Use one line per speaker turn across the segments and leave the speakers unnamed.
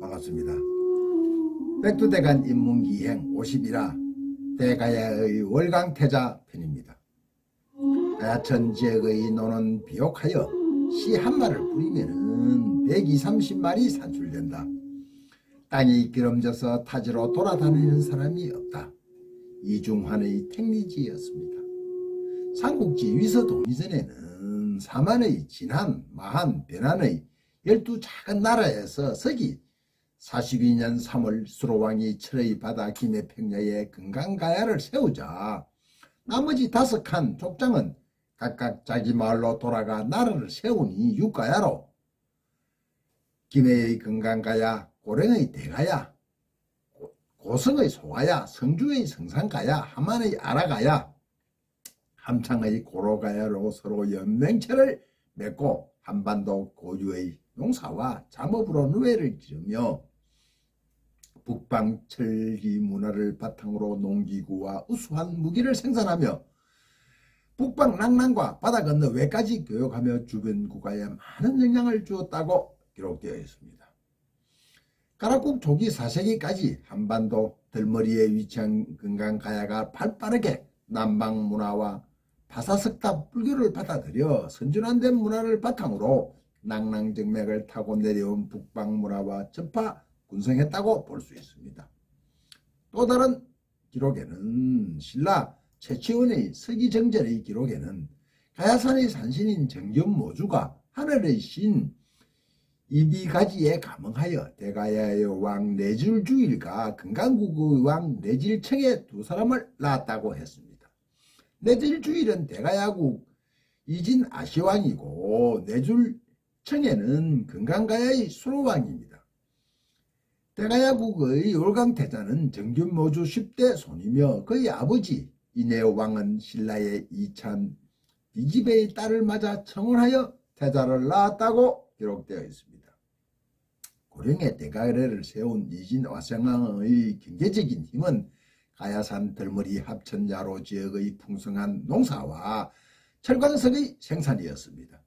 반갑습니다. 백두대간 인문기행 51화 대가야의 월강태자 편입니다. 가야천 지역의 노는 비옥하여 시 한 마를 뿌리면 120~130마리 산출된다. 땅이 기름져서 타지로 돌아다니는 사람이 없다. 이중환의 택리지였습니다. 삼국지 위서 동이전에는 사만의 진한, 마한, 변한의 12 작은 나라에서 서기 42년 3월 수로왕이 철의 바다 김해 평야에 금강가야를 세우자 나머지 5칸 족장은 각각 자기 마을로 돌아가 나라를 세우니 육가야로 김해의 금강가야, 고령의 대가야, 고성의 소가야, 성주의 성산가야, 함안의 아라가야, 함창의 고로가야로 서로 연맹체를 맺고 한반도 고유의 농사와 잠업으로 누회를 기르며 북방 철기 문화를 바탕으로 농기구와 우수한 무기를 생산하며 북방 낭랑과 바다 건너 외까지 교육하며 주변 국가에 많은 영향을 주었다고 기록되어 있습니다. 가락국 초기 4세기까지 한반도 들머리에 위치한 금강가야가 발빠르게 남방 문화와 파사석탑 불교를 받아들여 선진화된 문화를 바탕으로 낭랑정맥을 타고 내려온 북방 문화와 전파 군성했다고 볼 수 있습니다. 또 다른 기록에는 신라 최치원의 서기정전의 기록에는 가야산의 산신인 정견모주가 하늘의 신 이비가지에 감응하여 대가야의 왕 내질주일과 금강국의 왕 내질청의 2사람을 낳았다고 했습니다. 내질주일은 대가야국 이진 아시왕이고 내질청에는 금강가야의 수로왕입니다. 대가야국의 월강태자는 정균모주 10대 손이며 그의 아버지 이내왕은 신라의 이찬 디지배의 딸을 맞아 청혼하여 태자를 낳았다고 기록되어 있습니다. 고령의 대가야를 세운 이진 와상왕의 경제적인 힘은 가야산 들머리 합천야로 지역의 풍성한 농사와 철광석의 생산이었습니다.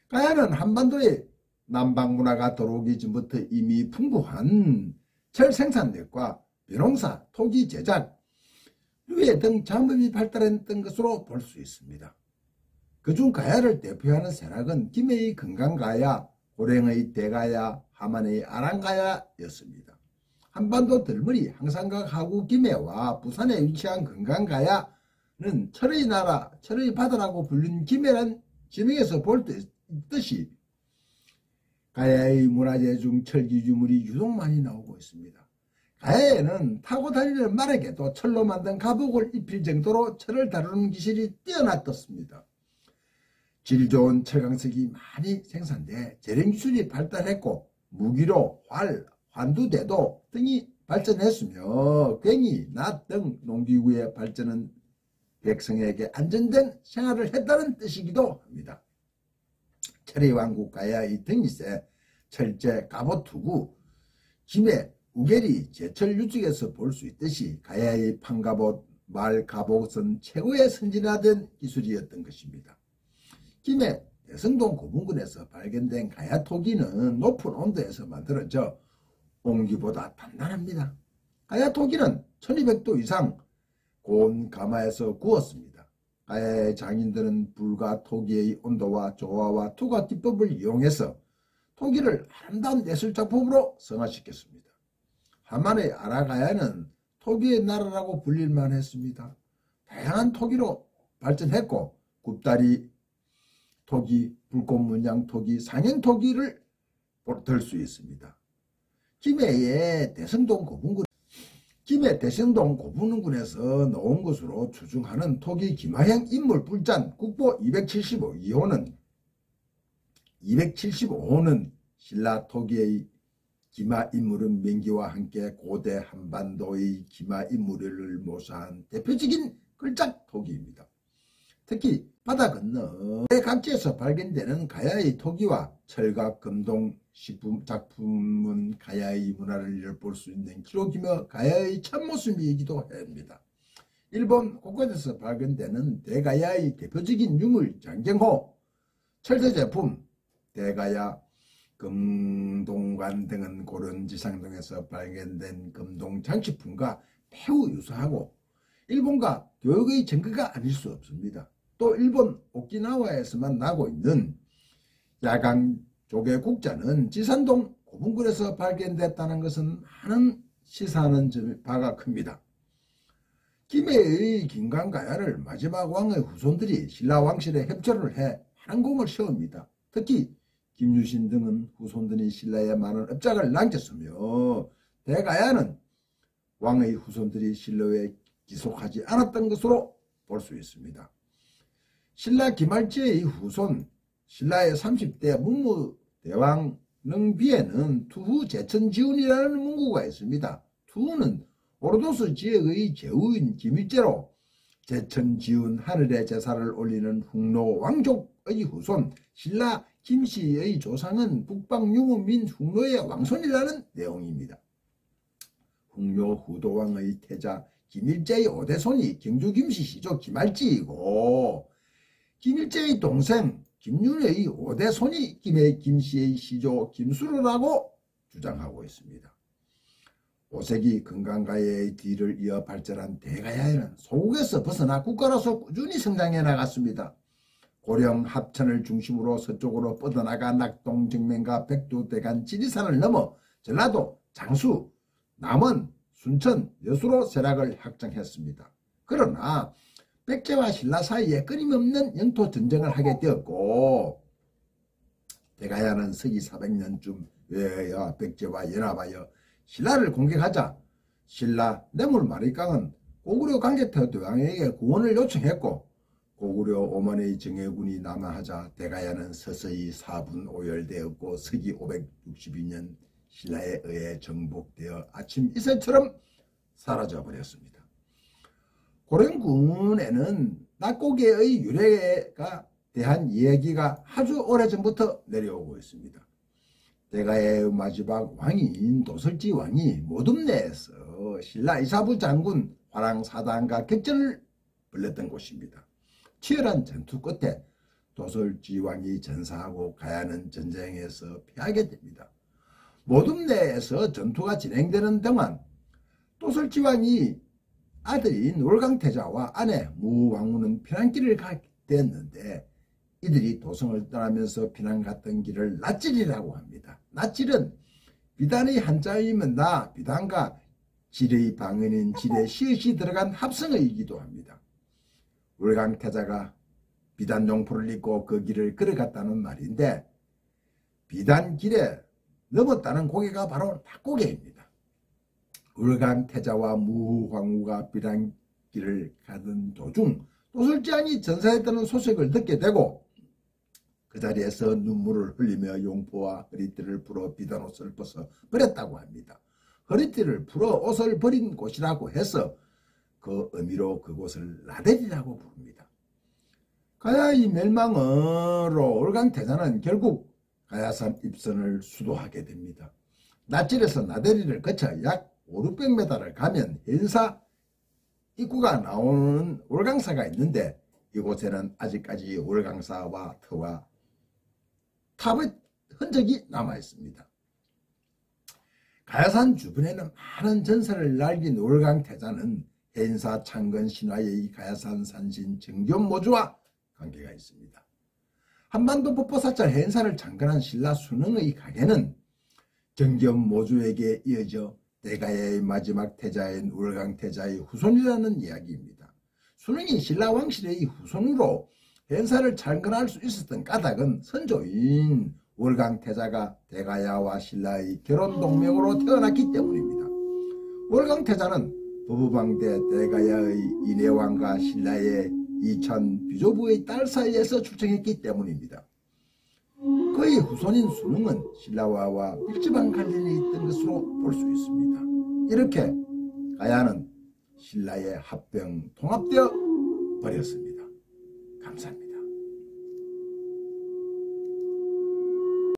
가야는 한반도에 남방문화가 들어오기 전부터 이미 풍부한 철 생산력과 벼농사, 토기 제작, 유해 등 잠업이 발달했던 것으로 볼 수 있습니다. 그중 가야를 대표하는 세락은 김해의 금강가야, 고령의 대가야, 함안의 아랑가야였습니다. 한반도 들머리 항상각 하구 김해와 부산에 위치한 금강가야는 철의 나라, 철의 바다라고 불린 김해란 지명에서 볼 때 있듯이 가야의 문화재 중 철기 유물이 유독 많이 나오고 있습니다. 가야에는 타고 다니는 말에게도 철로 만든 갑옷을 입힐 정도로 철을 다루는 기술이 뛰어났었습니다. 질 좋은 철강석이 많이 생산돼 재련기술이 발달했고 무기로 활, 환두대도 등이 발전했으며 괭이, 낫 등 농기구의 발전은 백성에게 안전된 생활을 했다는 뜻이기도 합니다. 철의 왕국 가야의 등이세, 철제, 갑옷 투구, 김해, 우계리, 제철 유적에서 볼 수 있듯이 가야의 판갑옷, 말 갑옷은 최고의 선진화된 기술이었던 것입니다. 김해 대성동 고분군에서 발견된 가야 토기는 높은 온도에서 만들어져 옹기보다 단단합니다. 가야 토기는 1200도 이상 고온 가마에서 구웠습니다. 가야의 장인들은 불과 토기의 온도와 조화와 투과 기법을 이용해서 토기를 아름다운 예술작품으로 성화시켰습니다. 함안의 아라가야는 토기의 나라라고 불릴만 했습니다. 다양한 토기로 발전했고 굽다리 토기, 불꽃문양 토기, 상행 토기를 들 수 있습니다. 김해의 대성동 고분군, 김해 대성동 고분군에서 나온 것으로 추정하는 토기 기마형 인물 불잔 국보 275호는 신라 토기의 기마 인물은 명기와 함께 고대 한반도의 기마 인물을 묘사한 대표적인 걸작 토기입니다. 특히 바다 건너 각지에서 발견되는 가야의 토기와 철각, 금동, 식품 작품은 가야의 문화를 엿볼 수 있는 기록이며 가야의 참모습이기도 합니다. 일본 곳곳에서 발견되는 대가야의 대표적인 유물 장경호, 철새 제품, 대가야, 금동관 등은 고려 지상동에서 발견된 금동 장식품과 매우 유사하고 일본과 교역의 증거가 아닐 수 없습니다. 또 일본 오키나와에서만 나고 있는 야강 조개 국자는 지산동 고분굴에서 발견됐다는 것은 많은 시사하는 바가 큽니다. 김해의 김강가야를 마지막 왕의 후손들이 신라 왕실에 협조를 해 환공을 세웁니다. 특히 김유신 등은 후손들이 신라에 많은 업적을 남겼으며 대가야는 왕의 후손들이 신라에 기속하지 않았던 것으로 볼 수 있습니다. 신라 김할지의 후손 신라의 30대 문무대왕 능비에는 투후 제천지운이라는 문구가 있습니다. 투후는 오르도스 지역의 제후인 김일제로 제천지운 하늘의 제사를 올리는 흉노 왕족의 후손 신라 김씨의 조상은 북방 유무민 흉노의 왕손이라는 내용입니다. 흉노 후도왕의 태자 김일제의 5대손이 경주 김씨 시조 김할지이고 김일제의 동생 김윤의 5대손이 김해 김씨의 시조 김수로라고 주장하고 있습니다. 5세기 금강가야의 뒤를 이어 발전한 대가야에는 소국에서 벗어나 국가로서 꾸준히 성장해 나갔습니다. 고령 합천을 중심으로 서쪽으로 뻗어나가 낙동, 정면과 백두, 대간, 지리산을 넘어 전라도, 장수, 남원, 순천, 여수로 세락을 확장했습니다. 그러나 백제와 신라 사이에 끊임없는 영토 전쟁을 하게 되었고 대가야는 서기 400년쯤 외여 백제와 연합하여 신라를 공격하자 신라 뇌물마리깡은 고구려 강제터 대왕에게 구원을 요청했고 고구려 오만의 정예군이 남하하자 대가야는 서서히 사분오열되었고 서기 562년 신라에 의해 정복되어 아침 이슬처럼 사라져버렸습니다. 고령군에는 낙고개의 유래에 대한 이야기가 아주 오래전부터 내려오고 있습니다. 대가야의 마지막 왕인 도설지 왕이 모둠내에서 신라 이사부 장군 화랑사단과 격전을 벌였던 곳입니다. 치열한 전투 끝에 도설지 왕이 전사하고 가야는 전쟁에서 패하게 됩니다. 모둠내에서 전투가 진행되는 동안 도설지 왕이 아들인 월강태자와 아내 무왕후는 피난길을 가게 됐는데 이들이 도성을 떠나면서 피난 갔던 길을 낯질이라고 합니다. 낯질은 비단의 한자이면 나, 비단과 질의 방언인 질에 시옷이 들어간 합성어이기도 합니다. 월강태자가 비단 용포를 입고 그 길을 걸어갔다는 말인데 비단길에 넘었다는 고개가 바로 낙고개입니다. 월강태자와 무왕후가 비단길을 가던 도중 도술지왕이 전사했다는 소식을 듣게 되고 그 자리에서 눈물을 흘리며 용포와 허리띠를 풀어 비단옷을 벗어 버렸다고 합니다. 허리띠를 풀어 옷을 버린 곳이라고 해서 그 의미로 그곳을 라델이라고 부릅니다. 가야의 멸망으로 월강태자는 결국 가야산 입선을 수도하게 됩니다. 낯질에서 나대리를 거쳐 약 500~600m를 가면 현사 입구가 나오는 월강사가 있는데 이곳에는 아직까지 월강사와 터와 탑의 흔적이 남아있습니다. 가야산 주변에는 많은 전설을 날긴 월강태자는 해인사 창건 신화의 가야산 산신 정견모주와 관계가 있습니다. 한반도 법보사찰 해인사를 창건한 신라 순흥의 가계는 정견모주에게 이어져 대가야의 마지막 태자인 월강태자의 후손이라는 이야기입니다. 순흥이 신라 왕실의 후손으로 해인사를 창건할 수 있었던 까닭은 선조인 월강태자가 대가야와 신라의 결혼동맹으로 태어났기 때문입니다. 월강태자는 부부방대 대가야의 인해왕과 신라의 이천 비조부의 딸 사이에서 출생했기 때문입니다. 그의 후손인 순흥은 신라와와 밀접한 관련이 있던 것으로 볼 수 있습니다. 이렇게 가야는 신라의 합병 통합되어 버렸습니다. 감사합니다.